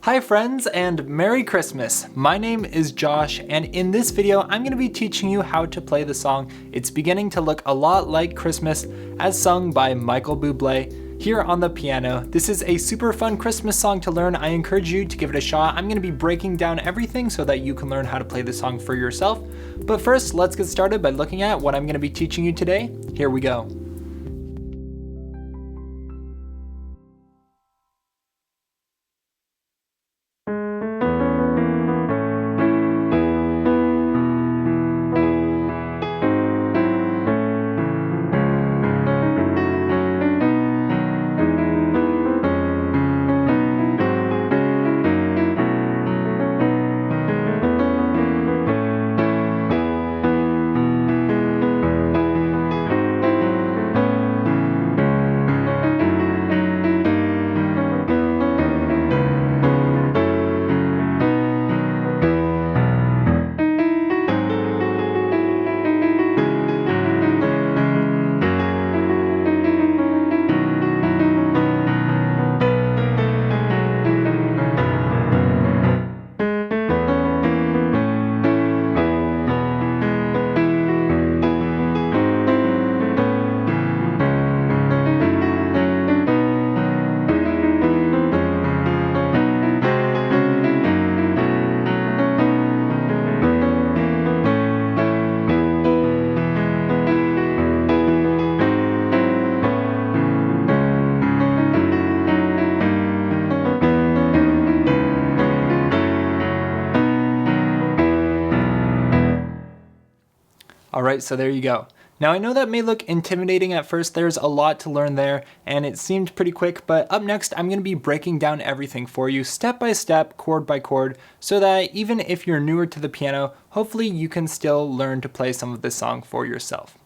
Hi friends and Merry Christmas! My name is Josh and in this video I'm going to be teaching you how to play the song It's Beginning to Look a Lot Like Christmas as sung by Michael Buble here on the piano. This is a super fun Christmas song to learn. I encourage you to give it a shot. I'm going to be breaking down everything so that you can learn how to play the song for yourself. But first, let's get started by looking at what I'm going to be teaching you today. Here we go. Alright, so there you go. Now I know that may look intimidating at first, there's a lot to learn there, and it seemed pretty quick, but up next I'm going to be breaking down everything for you step by step, chord by chord, so that even if you're newer to the piano, hopefully you can still learn to play some of this song for yourself.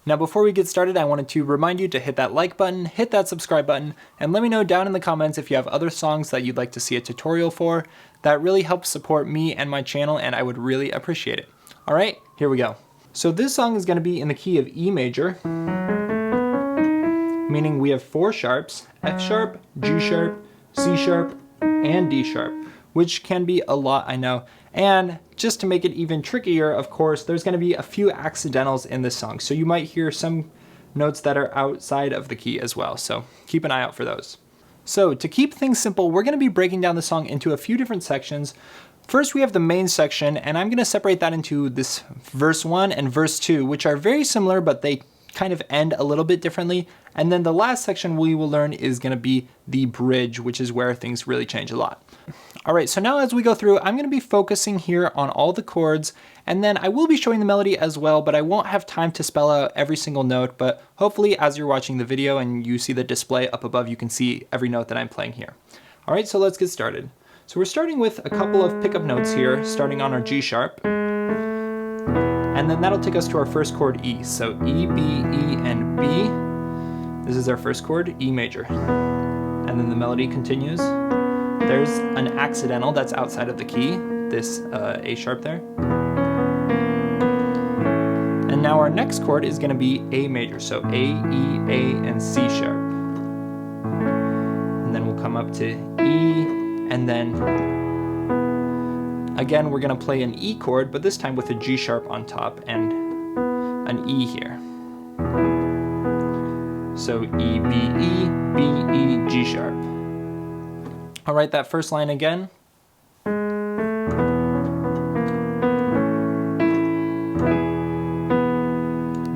Now before we get started, I wanted to remind you to hit that like button, hit that subscribe button, and let me know down in the comments if you have other songs that you'd like to see a tutorial for. That really helps support me and my channel, and I would really appreciate it. Alright, here we go. So this song is going to be in the key of E major, meaning we have 4 sharps, F sharp, G sharp, C sharp, and D sharp, which can be a lot, I know. And just to make it even trickier, of course, there's going to be a few accidentals in this song. So you might hear some notes that are outside of the key as well. So keep an eye out for those. So to keep things simple, we're going to be breaking down the song into a few different sections. First, we have the main section, and I'm going to separate that into this verse 1 and verse 2, which are very similar, but they kind of end a little bit differently. And then the last section we will learn is going to be the bridge, which is where things really change a lot. All right, so now as we go through, I'm going to be focusing here on all the chords, and then I will be showing the melody as well, but I won't have time to spell out every single note, but hopefully as you're watching the video and you see the display up above, you can see every note that I'm playing here. All right, so let's get started. So we're starting with a couple of pickup notes here, starting on our G sharp, and then that'll take us to our first chord E. So E, B, E, and B. This is our first chord, E major. And then the melody continues. There's an accidental that's outside of the key, this A sharp there. And now our next chord is going to be A major, so A, E, A, and C sharp. And then we'll come up to E, and then again we're going to play an E chord, but this time with a G sharp on top and an E here. So E, B, E, B, E, G sharp. I'll write that first line again.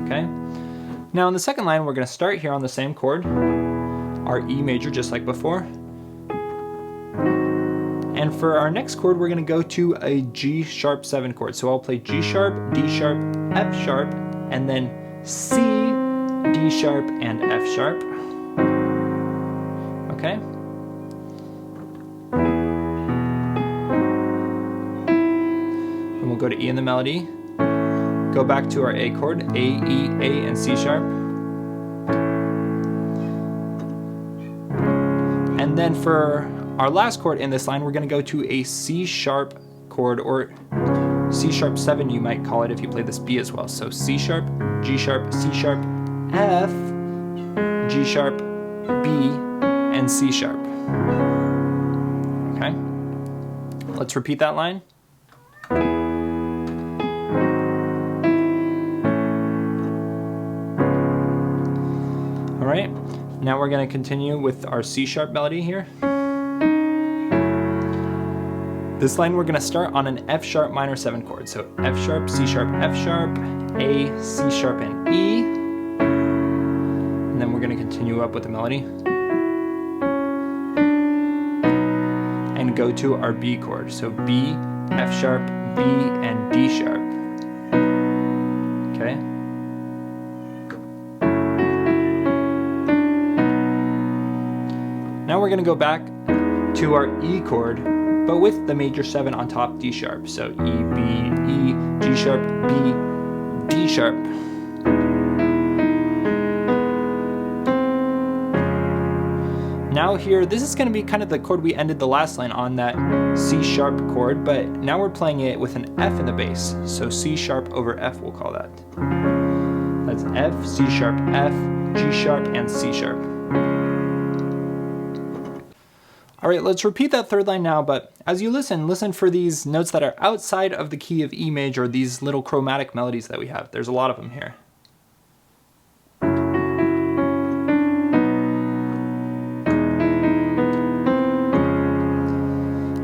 Okay. Now in the second line we're going to start here on the same chord, our E major just like before. And for our next chord, we're going to go to a G sharp 7 chord. So I'll play G sharp, D sharp, F sharp, and then C, D sharp, and F sharp. Okay. Then we'll go to E in the melody. Go back to our A chord, A, E, A, and C sharp. And then for our last chord in this line, we're going to go to a C sharp chord, or C sharp 7 you might call it if you play this B as well. So C sharp, G sharp, C sharp, F, G sharp, B, and C sharp. Okay? Let's repeat that line. All right, now we're going to continue with our C sharp melody here. This line we're going to start on an F sharp minor 7 chord. So F sharp, C sharp, F sharp, A, C sharp, and E. And then we're going to continue up with the melody. And go to our B chord. So B, F sharp, B, and D sharp. Okay? Now we're going to go back to our E chord, but with the major 7 on top, D sharp. So E, B, E, G sharp, B, D sharp. Now here, this is going to be kind of the chord we ended the last line on, that C sharp chord, but now we're playing it with an F in the bass. So C sharp over F, we'll call that. That's F, C sharp, F, G sharp, and C sharp. All right, let's repeat that third line now, but as you listen for these notes that are outside of the key of E major, these little chromatic melodies that we have. There's a lot of them here.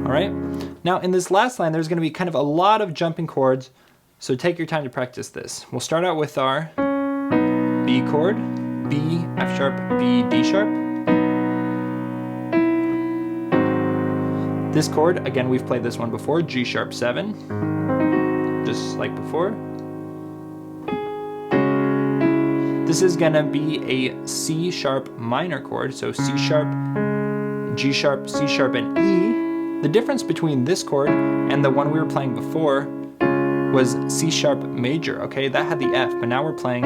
All right, now in this last line, there's gonna be kind of a lot of jumping chords, so take your time to practice this. We'll start out with our B chord, B, F sharp, B, D sharp. This chord, again, we've played this one before, G sharp 7, just like before. This is gonna be a C sharp minor chord, so C sharp, G sharp, C sharp, and E. The difference between this chord and the one we were playing before was C sharp major, okay? That had the F, but now we're playing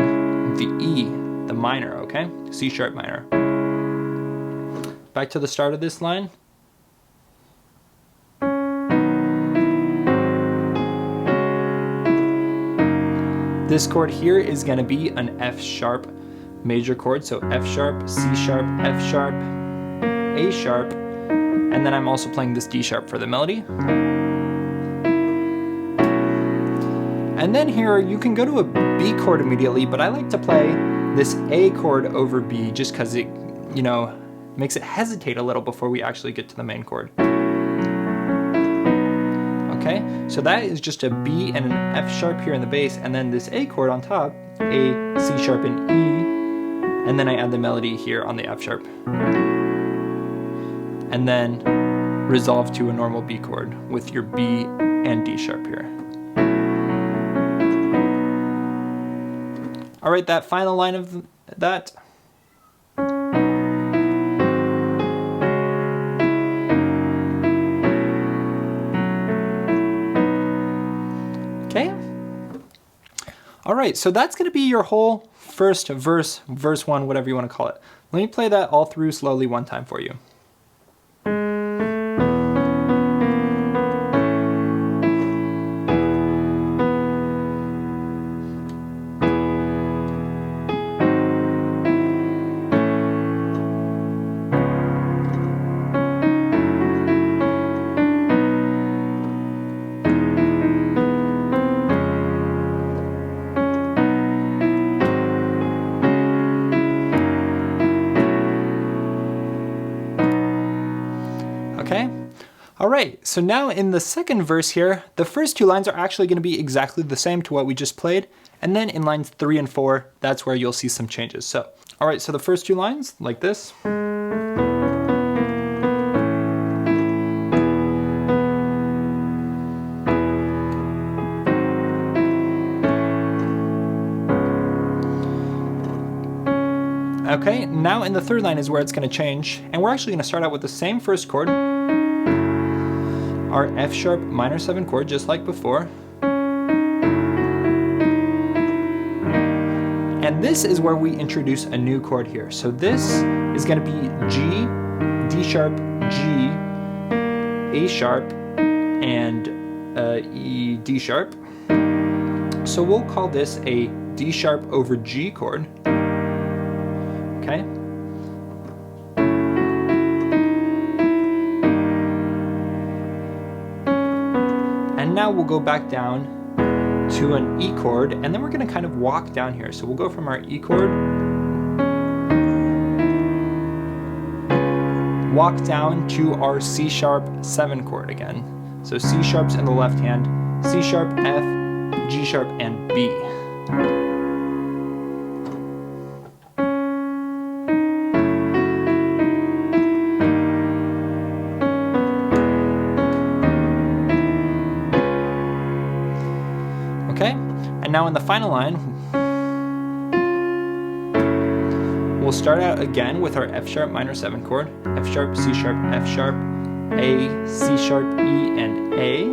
the E, the minor, okay? C sharp minor. Back to the start of this line. This chord here is going to be an F sharp major chord, so F sharp, C sharp, F sharp, A sharp, and then I'm also playing this D sharp for the melody. And then here you can go to a B chord immediately, but I like to play this A chord over B just because it, you know, makes it hesitate a little before we actually get to the main chord. Okay, so that is just a B and an F sharp here in the bass, and then this A chord on top, A, C sharp, and E, and then I add the melody here on the F sharp. And then resolve to a normal B chord with your B and D sharp here. All right, that final line of that. Okay. All right, so that's going to be your whole first verse, verse 1, whatever you want to call it. Let me play that all through slowly one time for you. Okay? All right, so now in the second verse here, the first 2 lines are actually going to be exactly the same to what we just played, and then in lines 3 and 4, that's where you'll see some changes. So, all right, so the first 2 lines, like this. Okay, now in the third line is where it's going to change, and we're actually going to start out with the same first chord, our F sharp minor 7 chord, just like before. And this is where we introduce a new chord here. So this is going to be G, D sharp, G, A sharp, and E, D sharp. So we'll call this a D sharp over G chord. Okay. And now we'll go back down to an E chord, and then we're gonna kind of walk down here. So we'll go from our E chord, walk down to our C sharp 7 chord again. So C sharp's in the left hand, C sharp, F, G sharp, and B. Okay, and now in the final line, we'll start out again with our F sharp minor 7 chord, F sharp, C sharp, F sharp, A, C sharp, E, and A.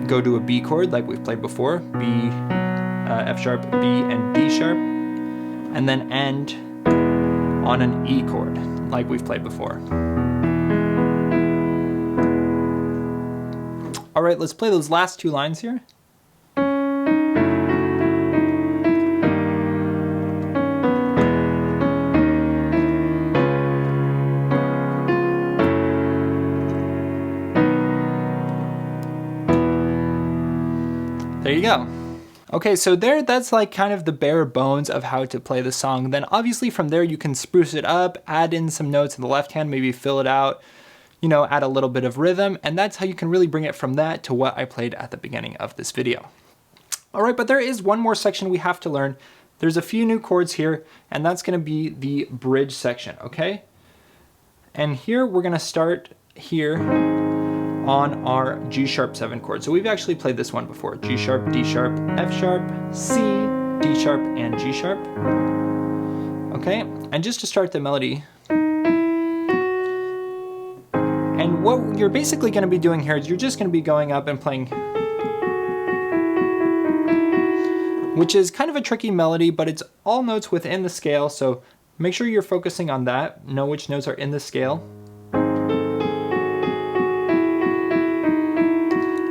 Go to a B chord like we've played before, B, F sharp, B, and D sharp, and then end on an E chord like we've played before. All right, let's play those last 2 lines here. There you go. Okay, so that's like kind of the bare bones of how to play the song. Then obviously from there you can spruce it up, add in some notes in the left hand, maybe fill it out, you know, add a little bit of rhythm, and that's how you can really bring it from that to what I played at the beginning of this video. All right, but there is one more section we have to learn. There's a few new chords here, and that's gonna be the bridge section, okay? And here we're gonna start here on our G sharp 7 chord. So we've actually played this one before. G sharp, D sharp, F sharp, C, D sharp, and G sharp. Okay, and just to start the melody, and what you're basically going to be doing here is you're just going to be going up and playing, which is kind of a tricky melody, but it's all notes within the scale, so make sure you're focusing on that, know which notes are in the scale.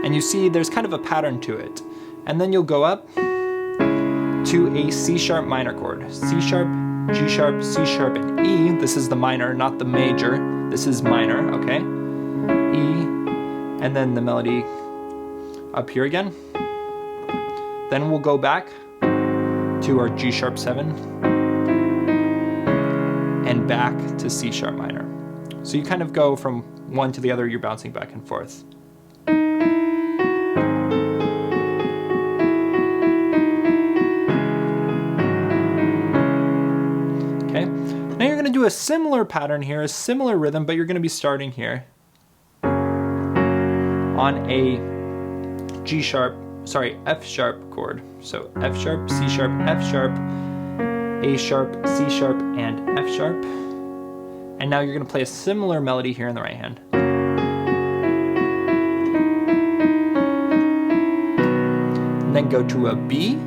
And you see there's kind of a pattern to it. And then you'll go up to a C sharp minor chord. C sharp, G sharp, C sharp, and E. This is the minor, not the major. This is minor, okay? E, and then the melody up here again. Then we'll go back to our G sharp 7 and back to C sharp minor. So you kind of go from one to the other, you're bouncing back and forth. Okay, now you're going to do a similar pattern here, a similar rhythm, but you're going to be starting here on a F sharp chord. So F sharp, C sharp, F sharp, A sharp, C sharp, and F sharp. And now you're going to play a similar melody here in the right hand. And then go to a B.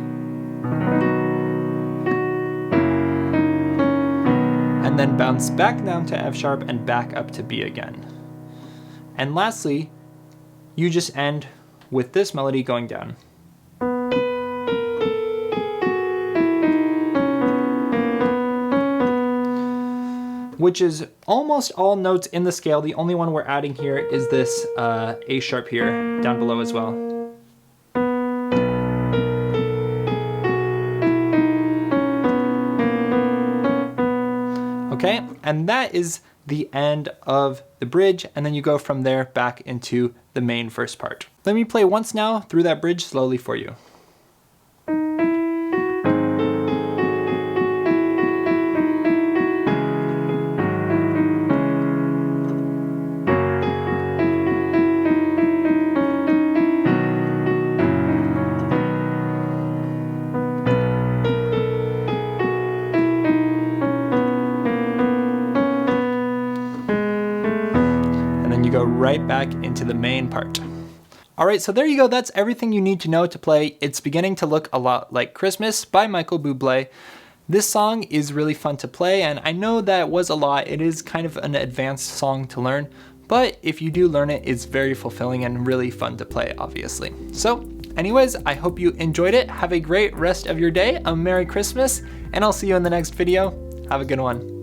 And then bounce back down to F sharp and back up to B again. And lastly, you just end with this melody going down. Which is almost all notes in the scale. The only one we're adding here is this A sharp here, down below as well. Okay, and that is the end of the bridge, and then you go from there back into the main first part. Let me play once now through that bridge slowly for you. Go right back into the main part. All right, so there you go. That's everything you need to know to play It's Beginning to Look a Lot Like Christmas by Michael Buble. This song is really fun to play, and I know that was a lot. It is kind of an advanced song to learn, but if you do learn it, it's very fulfilling and really fun to play, obviously. So anyways, I hope you enjoyed it. Have a great rest of your day, a Merry Christmas, and I'll see you in the next video. Have a good one.